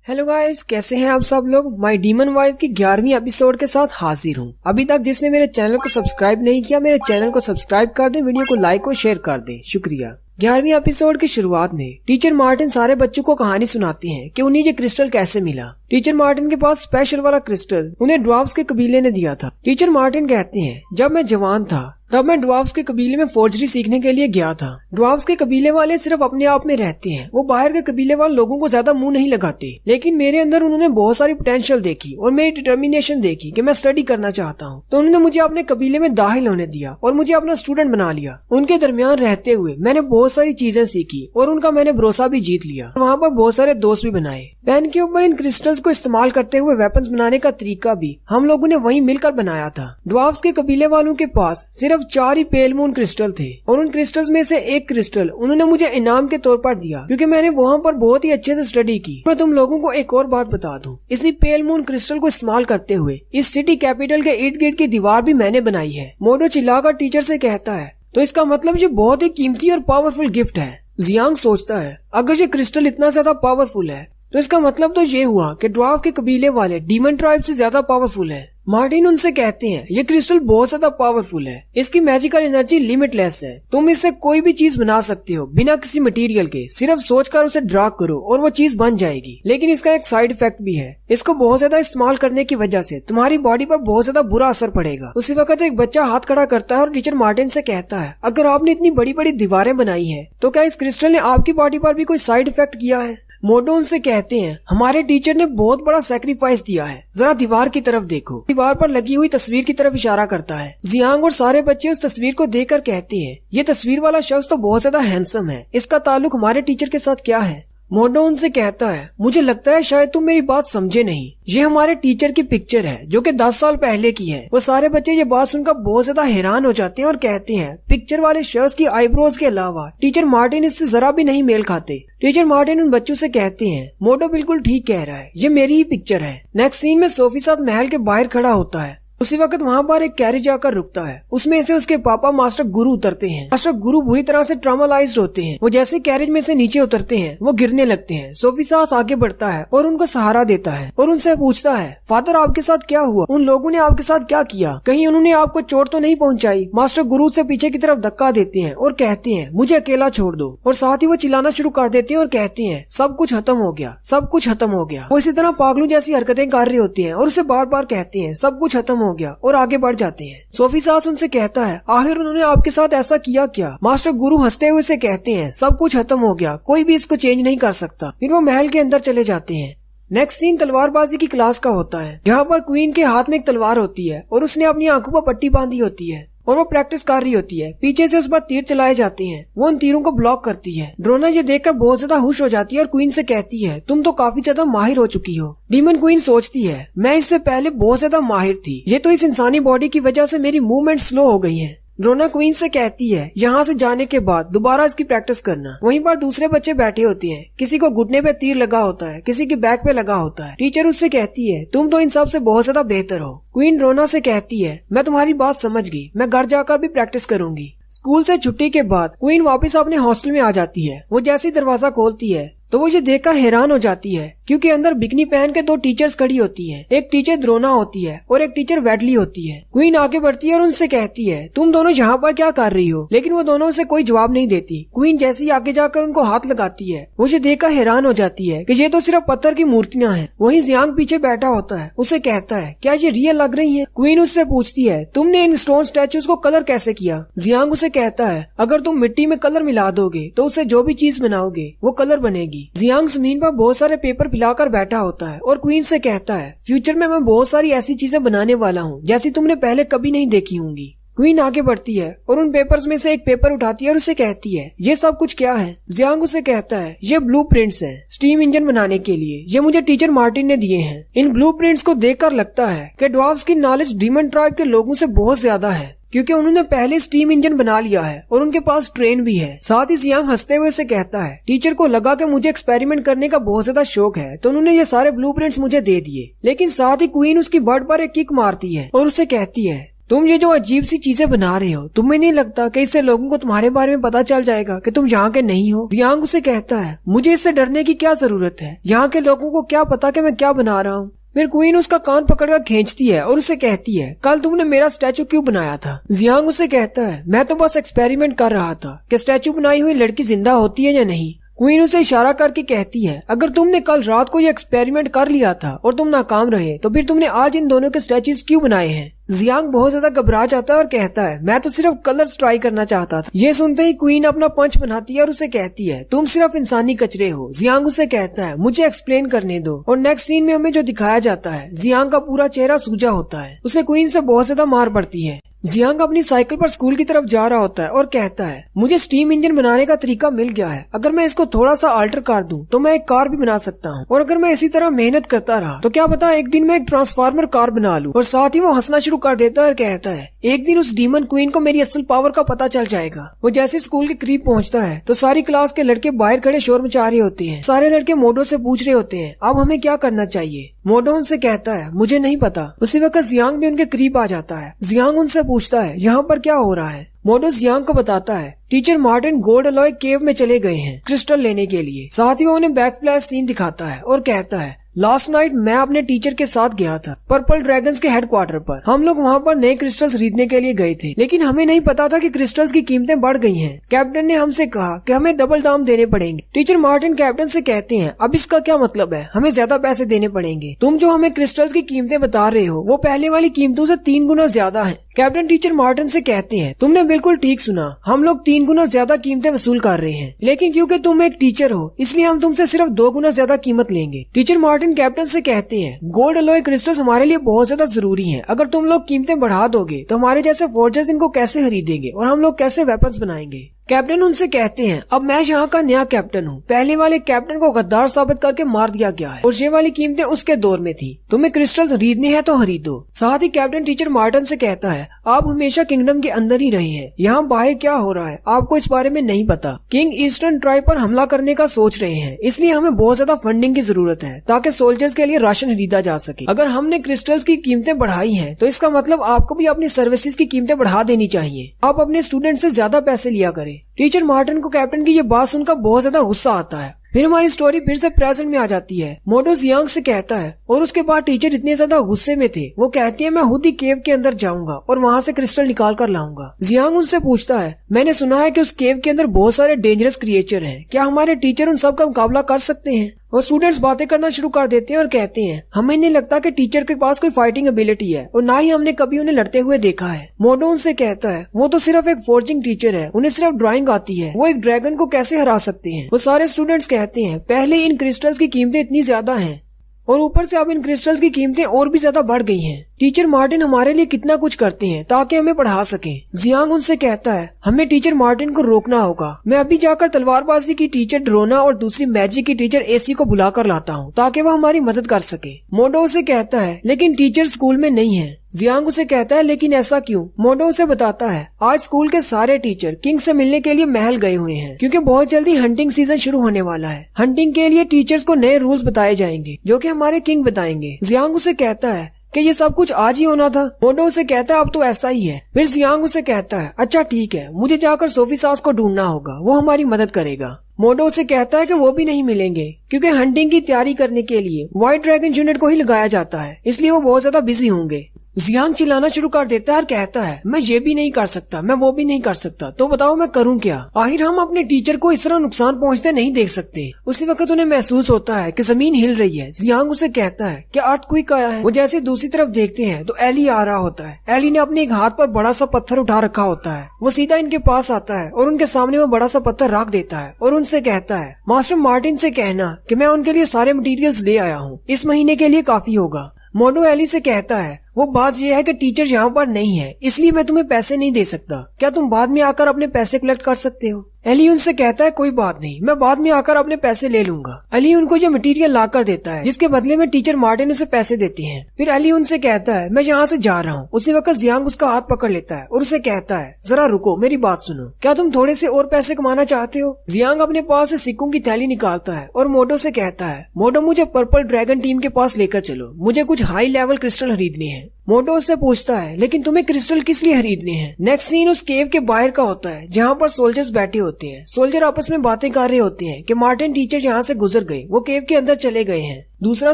Hello guys, कैसे हैं आप सब लोग। माय डीमन वाइफ की 11वीं एपिसोड के साथ हाजिर हूँ। अभी तक जिसने मेरे चैनल को सब्सक्राइब नहीं किया, मेरे चैनल को सब्सक्राइब कर दे, वीडियो को लाइक और शेयर कर दे, शुक्रिया। 11वीं एपिसोड की शुरुआत में टीचर मार्टिन सारे बच्चों को कहानी सुनाती हैं कि उन्हें ये क्रिस्टल कैसे मिला। टीचर मार्टिन के पास स्पेशल वाला क्रिस्टल उन्हें ड्वार्फ्स के कबीले ने दिया था। टीचर मार्टिन कहते हैं, जब मैं जवान था तब मैं ड्वार्फ्स के कबीले में फोर्जरी सीखने के लिए गया था। ड्वार्फ्स के कबीले वाले सिर्फ अपने आप में रहते हैं, वो बाहर के कबीले वाले लोगों को ज्यादा मुंह नहीं लगाते। लेकिन मेरे अंदर उन्होंने बहुत सारी पोटेंशियल देखी और मेरी डिटर्मिनेशन देखी कि मैं स्टडी करना चाहता हूँ, तो उन्होंने मुझे अपने कबीले में दाखिल होने दिया और मुझे अपना स्टूडेंट बना लिया। उनके दरमियान रहते हुए मैंने बहुत सारी चीजें सीखी और उनका मैंने भरोसा भी जीत लिया। वहाँ पर बहुत सारे दोस्त भी बनाए। पेन के ऊपर इन क्रिस्टल्स को इस्तेमाल करते हुए वेपन्स बनाने का तरीका भी हम लोगों ने वहीं मिलकर बनाया था। ड्वार्फ्स के कबीले वालों के पास सिर्फ 4 ही पेल मून क्रिस्टल थे और उन क्रिस्टल्स में से एक क्रिस्टल उन्होंने मुझे इनाम के तौर पर दिया क्योंकि मैंने वहाँ पर बहुत ही अच्छे से स्टडी की। मैं तुम लोगों को एक और बात बता दूं, इसी पेल मून क्रिस्टल को इस्तेमाल करते हुए इस सिटी कैपिटल के इर्द गिर्द की दीवार भी मैंने बनाई है। मोडो चिल्लाकर टीचर से कहता है, तो इसका मतलब ये बहुत ही कीमती और पावरफुल गिफ्ट है। जियांग सोचता है, अगर ये क्रिस्टल इतना ज्यादा पावरफुल है तो इसका मतलब तो ये हुआ कि ड्वार्फ के कबीले वाले डीमन ट्राइब से ज्यादा पावरफुल है। मार्टिन उनसे कहते हैं, ये क्रिस्टल बहुत ज्यादा पावरफुल है, इसकी मैजिकल एनर्जी लिमिटलेस है, तुम इससे कोई भी चीज बना सकते हो बिना किसी मटेरियल के। सिर्फ सोचकर उसे ड्रा करो और वो चीज बन जाएगी। लेकिन इसका एक साइड इफेक्ट भी है, इसको बहुत ज्यादा इस्तेमाल करने की वजह से तुम्हारी बॉडी पर बहुत ज्यादा बुरा असर पड़ेगा। उसी वक्त एक बच्चा हाथ खड़ा करता है और टीचर मार्टिन से कहता है, अगर आपने इतनी बड़ी बड़ी दीवारें बनाई है तो क्या इस क्रिस्टल ने आपकी बॉडी पर भी कोई साइड इफेक्ट किया है। मोडो उनसे कहते हैं, हमारे टीचर ने बहुत बड़ा सैक्रिफाइस दिया है, जरा दीवार की तरफ देखो। दीवार पर लगी हुई तस्वीर की तरफ इशारा करता है। जियांग और सारे बच्चे उस तस्वीर को देखकर कहते हैं, ये तस्वीर वाला शख्स तो बहुत ज्यादा हैंडसम है, इसका ताल्लुक हमारे टीचर के साथ क्या है। मोडो उनसे कहता है, मुझे लगता है शायद तुम मेरी बात समझे नहीं, ये हमारे टीचर की पिक्चर है जो कि 10 साल पहले की है। वो सारे बच्चे ये बात सुनकर बहुत ज्यादा हैरान हो जाते हैं और कहते हैं, पिक्चर वाले शख्स की आईब्रोज के अलावा टीचर मार्टिन इससे जरा भी नहीं मेल खाते। टीचर मार्टिन उन बच्चों से कहते हैं, मोडो बिल्कुल ठीक कह रहा है, ये मेरी ही पिक्चर है। नेक्स्ट सीन में सोफी साथ महल के बाहर खड़ा होता है। उसी वक्त वहाँ पर एक कैरेज आकर रुकता है, उसमें से उसके पापा मास्टर गुरु उतरते हैं। मास्टर गुरु बुरी तरह से ट्रॉमालाइज्ड होते हैं। वो जैसे कैरेज में से नीचे उतरते हैं वो गिरने लगते हैं। सोफी सास आगे बढ़ता है और उनको सहारा देता है और उनसे पूछता है, फादर आपके साथ क्या हुआ, उन लोगों ने आपके साथ क्या किया, कहीं उन्होंने आपको चोट तो नहीं पहुँचाई। मास्टर गुरु से पीछे की तरफ धक्का देते हैं और कहते हैं, मुझे अकेला छोड़ दो, और साथ ही वो चिल्लाना शुरू कर देते हैं और कहते हैं, सब कुछ खत्म हो गया, सब कुछ खत्म हो गया। वो इसी तरह पागलों जैसी हरकतें कर रहे होते हैं और उसे बार बार कहते हैं, सब कुछ खत्म हो गया, और आगे बढ़ जाते हैं। सोफी सास उनसे कहता है, आखिर उन्होंने आपके साथ ऐसा किया क्या। मास्टर गुरु हंसते हुए से कहते हैं, सब कुछ खत्म हो गया, कोई भी इसको चेंज नहीं कर सकता। फिर वो महल के अंदर चले जाते हैं। नेक्स्ट सीन तलवारबाजी की क्लास का होता है, जहाँ पर क्वीन के हाथ में एक तलवार होती है और उसने अपनी आंखों पर पट्टी बांधी होती है और वो प्रैक्टिस कर रही होती है। पीछे से उस पर तीर चलाए जाते हैं, वो उन तीरों को ब्लॉक करती है। ड्रोना ये देखकर बहुत ज्यादा खुश हो जाती है और क्वीन से कहती है, तुम तो काफी ज्यादा माहिर हो चुकी हो। डीमन क्वीन सोचती है, मैं इससे पहले बहुत ज्यादा माहिर थी, ये तो इस इंसानी बॉडी की वजह से मेरी मूवमेंट स्लो हो गई है। ड्रोना क्वीन से कहती है, यहाँ से जाने के बाद दोबारा इसकी प्रैक्टिस करना। वहीं पर दूसरे बच्चे बैठे होते हैं, किसी को घुटने पे तीर लगा होता है, किसी के बैक पे लगा होता है। टीचर उससे कहती है, तुम तो इन सब से बहुत ज्यादा बेहतर हो। क्वीन ड्रोना से कहती है, मैं तुम्हारी बात समझ गई, मैं घर जाकर भी प्रैक्टिस करूंगी। स्कूल से छुट्टी के बाद क्वीन वापस अपने हॉस्टल में आ जाती है। वो जैसे ही दरवाजा खोलती है तो वो ये देखकर हैरान हो जाती है क्योंकि अंदर बिकनी पहन के 2 टीचर्स खड़ी होती हैं। एक टीचर द्रोना होती है और एक टीचर वेडली होती है। क्वीन आगे बढ़ती है और उनसे कहती है, तुम दोनों यहाँ पर क्या कर रही हो, लेकिन वो दोनों से कोई जवाब नहीं देती। क्वीन जैसे ही आगे जाकर उनको हाथ लगाती है, वो ये देखकर हैरान हो जाती है कि ये तो सिर्फ पत्थर की मूर्तियां हैं। वहीं जियांग पीछे बैठा होता है, उसे कहता है, क्या ये रियल लग रही है। क्वीन उससे पूछती है, तुमने इन स्टोन स्टैचूज को कलर कैसे किया। जियांग उसे कहता है, अगर तुम मिट्टी में कलर मिला दोगे तो उससे जो भी चीज बनाओगे वो कलर बनेगी। जियांग जमीन पर बहुत सारे पेपर फैलाकर बैठा होता है और क्वीन से कहता है, फ्यूचर में मैं बहुत सारी ऐसी चीजें बनाने वाला हूँ जैसी तुमने पहले कभी नहीं देखी होंगी। क्वीन आगे बढ़ती है और उन पेपर्स में से एक पेपर उठाती है और उसे कहती है, ये सब कुछ क्या है। जियांग उसे कहता है, ये ब्लूप्रिंट्स हैं स्टीम इंजन बनाने के लिए, ये मुझे टीचर मार्टिन ने दिए हैं। इन ब्लूप्रिंट्स को देखकर लगता है कि ड्वार्फ्स की नॉलेज डीमन ट्राइब के लोगों से बहुत ज्यादा है क्योंकि उन्होंने पहले स्टीम इंजन बना लिया है और उनके पास ट्रेन भी है। साथ ही जियांग हंसते हुए से कहता है, टीचर को लगा कि मुझे एक्सपेरिमेंट करने का बहुत ज्यादा शौक है तो उन्होंने ये सारे ब्लूप्रिंट्स मुझे दे दिए। लेकिन साथ ही क्वीन उसकी बर्ड पर एक किक मारती है और उसे कहती है, तुम ये जो अजीब सी चीजें बना रहे हो, तुम्हें नहीं लगता कि इससे लोगों को तुम्हारे बारे में पता चल जाएगा कि तुम यहाँ के नहीं हो? जियांग उसे कहता है, मुझे इससे डरने की क्या जरूरत है, यहाँ के लोगों को क्या पता कि मैं क्या बना रहा हूँ। फिर क्वीन उसका कान पकड़कर खींचती है और उसे कहती है, कल तुमने मेरा स्टैचू क्यों बनाया था? जियांग उसे कहता है, मैं तो बस एक्सपेरिमेंट कर रहा था कि स्टैचू बनाई हुई लड़की जिंदा होती है या नहीं। क्वीन उसे इशारा करके कहती है, अगर तुमने कल रात को ये एक्सपेरिमेंट कर लिया था और तुम नाकाम रहे तो फिर तुमने आज इन दोनों के स्टैचूज क्यों बनाए हैं? जियांग बहुत ज्यादा घबरा जाता है और कहता है, मैं तो सिर्फ कलर्स ट्राई करना चाहता था। ये सुनते ही क्वीन अपना पंच बनाती है और उसे कहती है, तुम सिर्फ इंसानी कचरे हो। जियांग उसे कहता है, मुझे एक्सप्लेन करने दो। और नेक्स्ट सीन में हमें जो दिखाया जाता है, जियांग का पूरा चेहरा सूजा होता है। उसे क्वीन से बहुत ज्यादा मार पड़ती है। जियांग अपनी साइकिल पर स्कूल की तरफ जा रहा होता है और कहता है, मुझे स्टीम इंजन बनाने का तरीका मिल गया है। अगर मैं इसको थोड़ा सा अल्टर कर दूं तो मैं एक कार भी बना सकता हूँ। और अगर मैं इसी तरह मेहनत करता रहा तो क्या पता एक दिन मैं एक ट्रांसफार्मर कार बना लूं। और साथ ही वो हंसना शुरू कर देता है और कहता है, एक दिन उस डीमन क्वीन को मेरी असल पावर का पता चल जाएगा। वो जैसे स्कूल के करीब पहुंचता है तो सारी क्लास के लड़के बाहर खड़े शोर मचा रहे होते हैं। सारे लड़के मोडो से पूछ रहे होते हैं, अब हमें क्या करना चाहिए? मोडो उनसे कहता है, मुझे नहीं पता। उसी वक्त जियांग भी उनके करीब आ जाता है। जियांग उनसे पूछता है, यहाँ पर क्या हो रहा है? मोडो जियांग को बताता है, टीचर मार्टिन गोल्ड अलॉय केव में चले गए हैं क्रिस्टल लेने के लिए। साथ ही वो उन्हें बैक फ्लैश सीन दिखाता है और कहता है, लास्ट नाइट मैं अपने टीचर के साथ गया था पर्पल ड्रैगन्स के हेडक्वार्टर पर। हम लोग वहाँ पर नए क्रिस्टल्स खरीदने के लिए गए थे, लेकिन हमें नहीं पता था कि क्रिस्टल्स की कीमतें बढ़ गई हैं। कैप्टन ने हमसे कहा कि हमें डबल दाम देने पड़ेंगे। टीचर मार्टिन कैप्टन से कहते हैं, अब इसका क्या मतलब है? हमें ज्यादा पैसे देने पड़ेंगे। तुम जो हमें क्रिस्टल्स की कीमतें बता रहे हो वो पहले वाली कीमतों से 3 गुना ज्यादा है। कैप्टन टीचर मार्टिन से कहते हैं, तुमने बिल्कुल ठीक सुना, हम लोग 3 गुना ज्यादा कीमतें वसूल कर रहे हैं, लेकिन क्योंकि तुम एक टीचर हो इसलिए हम तुमसे सिर्फ 2 गुना ज्यादा कीमत लेंगे। टीचर मार्टिन कैप्टन से कहते हैं, गोल्ड अलॉय क्रिस्टल्स हमारे लिए बहुत ज्यादा जरूरी हैं। अगर तुम लोग कीमतें बढ़ा दोगे तो हमारे जैसे फोर्जर्स इनको कैसे खरीदेंगे और हम लोग कैसे वेपन्स बनाएंगे? कैप्टन उनसे कहते हैं, अब मैं यहाँ का नया कैप्टन हूँ। पहले वाले कैप्टन को गद्दार साबित करके मार दिया गया है और ये वाली कीमतें उसके दौर में थी। तुम्हें क्रिस्टल्स खरीदने हैं तो खरीदो। साथ ही कैप्टन टीचर मार्टिन से कहता है, आप हमेशा किंगडम के अंदर ही रहे हैं, यहाँ बाहर क्या हो रहा है आपको इस बारे में नहीं पता। किंग ईस्टर्न ट्राइब पर हमला करने का सोच रहे हैं, इसलिए हमें बहुत ज्यादा फंडिंग की जरूरत है ताकि सोल्जर्स के लिए राशन खरीदा जा सके। अगर हमने क्रिस्टल्स की कीमतें बढ़ाई हैं तो इसका मतलब आपको भी अपनी सर्विसेज की कीमतें बढ़ा देनी चाहिए। आप अपने स्टूडेंट से ज्यादा पैसे लिया करें। टीचर मार्टिन को कैप्टन की ये बात सुनकर बहुत ज्यादा गुस्सा आता है। फिर हमारी स्टोरी फिर से प्रेजेंट में आ जाती है। मोडो जियांग से कहता है और उसके बाद टीचर इतने ज्यादा गुस्से में थे वो कहती है, मैं खुद ही केव के अंदर जाऊंगा और वहाँ से क्रिस्टल निकाल कर लाऊंगा। जियांग उनसे पूछता है, मैंने सुना है कि उस केव के अंदर बहुत सारे डेंजरस क्रिएचर हैं, क्या हमारे टीचर उन सब का मुकाबला कर सकते हैं? और स्टूडेंट्स बातें करना शुरू कर देते हैं और कहते हैं, हमें नहीं लगता कि टीचर के पास कोई फाइटिंग एबिलिटी है और ना ही हमने कभी उन्हें लड़ते हुए देखा है। मोडो उनसे कहता है, वो तो सिर्फ एक फोर्जिंग टीचर है, उन्हें सिर्फ ड्राइंग आती है, वो एक ड्रैगन को कैसे हरा सकते हैं? वो सारे स्टूडेंट्स कहते हैं, पहले इन क्रिस्टल्स की कीमतें इतनी ज्यादा हैं और ऊपर से अब इन क्रिस्टल्स की कीमतें और भी ज्यादा बढ़ गई हैं। टीचर मार्टिन हमारे लिए कितना कुछ करते हैं ताकि हमें पढ़ा सकें। जियांग उनसे कहता है, हमें टीचर मार्टिन को रोकना होगा। मैं अभी जाकर तलवारबाजी की टीचर ड्रोना और दूसरी मैजिक की टीचर एसी को बुला कर लाता हूँ ताकि वह हमारी मदद कर सके। मोडो उसे कहता है, लेकिन टीचर स्कूल में नहीं है। जियांग उसे कहता है, लेकिन ऐसा क्यों? मोडो उसे बताता है, आज स्कूल के सारे टीचर किंग से मिलने के लिए महल गए हुए हैं क्योंकि बहुत जल्दी हंटिंग सीजन शुरू होने वाला है। हंटिंग के लिए टीचर्स को नए रूल्स बताए जाएंगे जो कि हमारे किंग बताएंगे। जियांग उसे कहता है कि ये सब कुछ आज ही होना था। मोडो उसे कहता है, अब तो ऐसा ही है। फिर जियांग उसे कहता है, अच्छा ठीक है, मुझे जाकर सोफी सास को ढूंढना होगा, वो हमारी मदद करेगा। मोडो उसे कहता है कि वो भी नहीं मिलेंगे क्योंकि हंटिंग की तैयारी करने के लिए व्हाइट ड्रैगन यूनिट को ही लगाया जाता है, इसलिए वो बहुत ज्यादा बिजी होंगे। जियांग चिल्लाना शुरू कर देता है और कहता है, मैं ये भी नहीं कर सकता, मैं वो भी नहीं कर सकता, तो बताओ मैं करूं क्या? आखिर हम अपने टीचर को इस तरह नुकसान पहुंचते नहीं देख सकते। उसी वक्त उन्हें महसूस होता है कि जमीन हिल रही है। जियांग उसे कहता है कि अर्थक्वेक आया है। वो जैसे दूसरी तरफ देखते हैं तो एली आ रहा होता है। एली ने अपने एक हाथ पर बड़ा सा पत्थर उठा रखा होता है। वो सीधा इनके पास आता है और उनके सामने वो बड़ा सा पत्थर रख देता है और उनसे कहता है, मास्टर मार्टिन से कहना कि मैं उनके लिए सारे मटेरियल्स ले आया हूँ, इस महीने के लिए काफी होगा। मोडो एली से कहता है, वो बात यह है कि टीचर यहाँ पर नहीं है, इसलिए मैं तुम्हें पैसे नहीं दे सकता, क्या तुम बाद में आकर अपने पैसे कलेक्ट कर सकते हो? एली उनसे कहता है, कोई बात नहीं, मैं बाद में आकर अपने पैसे ले लूंगा। एली उनको जो मटेरियल ला कर देता है जिसके बदले में टीचर मार्टिन उसे पैसे देते हैं। फिर एली उनसे कहता है, मैं यहाँ से जा रहा हूँ। उसी वक्त जियांग उसका हाथ पकड़ लेता है और उसे कहता है, जरा रुको, मेरी बात सुनो, क्या तुम थोड़े से और पैसे कमाना चाहते हो? जियांग अपने पास से सिक्कों की थैली निकालता है और मोडो से कहता है, मोडो मुझे पर्पल ड्रैगन टीम के पास लेकर चलो, मुझे कुछ हाई लेवल क्रिस्टल खरीदने हैं। मोटो उससे पूछता है, लेकिन तुम्हें क्रिस्टल किस लिए खरीदने हैं। नेक्स्ट सीन उस केव के बाहर का होता है जहाँ पर सोल्जर्स बैठे होते हैं। सोल्जर आपस में बातें कर रहे होते हैं कि मार्टिन टीचर यहाँ से गुजर गए, वो केव के अंदर चले गए हैं। दूसरा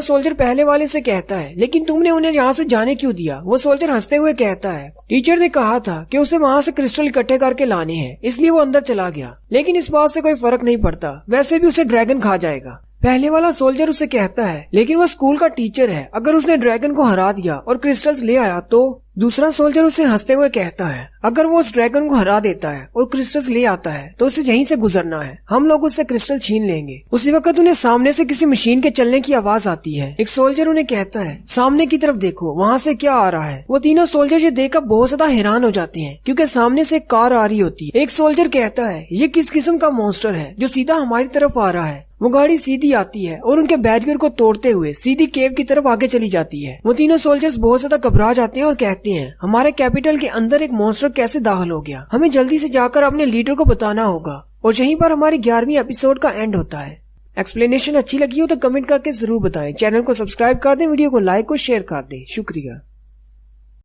सोल्जर पहले वाले से कहता है, लेकिन तुमने उन्हें यहाँ से जाने क्यों दिया। वो सोल्जर हंसते हुए कहता है, टीचर ने कहा था कि उसे वहाँ से क्रिस्टल इकट्ठे करके लाने हैं, इसलिए वो अंदर चला गया। लेकिन इस बात से कोई फर्क नहीं पड़ता, वैसे भी उसे ड्रैगन खा जाएगा। पहले वाला सोल्जर उसे कहता है, लेकिन वो स्कूल का टीचर है, अगर उसने ड्रैगन को हरा दिया और क्रिस्टल्स ले आया तो। दूसरा सोल्जर उसे हंसते हुए कहता है, अगर वो उस ड्रैगन को हरा देता है और क्रिस्टल्स ले आता है तो उसे यहीं से गुजरना है, हम लोग उससे क्रिस्टल छीन लेंगे। उसी वक्त उन्हें सामने से किसी मशीन के चलने की आवाज आती है। एक सोल्जर उन्हें कहता है, सामने की तरफ देखो, वहाँ से क्या आ रहा है। वो तीनों सोल्जर ये देखकर बहुत ज्यादा हैरान हो जाते हैं क्योंकि सामने से एक कार आ रही होती है। एक सोल्जर कहता है, ये किस किस्म का मॉन्स्टर है जो सीधा हमारी तरफ आ रहा है। वो गाड़ी सीधी आती है और उनके बैरियर को तोड़ते हुए सीधी केव की तरफ आगे चली जाती है। वो तीनों सोल्जर्स बहुत ज्यादा घबरा जाते हैं और कहते हैं, हमारे कैपिटल के अंदर एक मॉन्स्टर कैसे दाखिल हो गया, हमें जल्दी से जाकर अपने लीडर को बताना होगा। और यहीं पर हमारी 11वीं एपिसोड का एंड होता है। एक्सप्लेनेशन अच्छी लगी हो तो कमेंट करके जरूर बताएं। चैनल को सब्सक्राइब कर दें, वीडियो को लाइक और शेयर कर दें। शुक्रिया।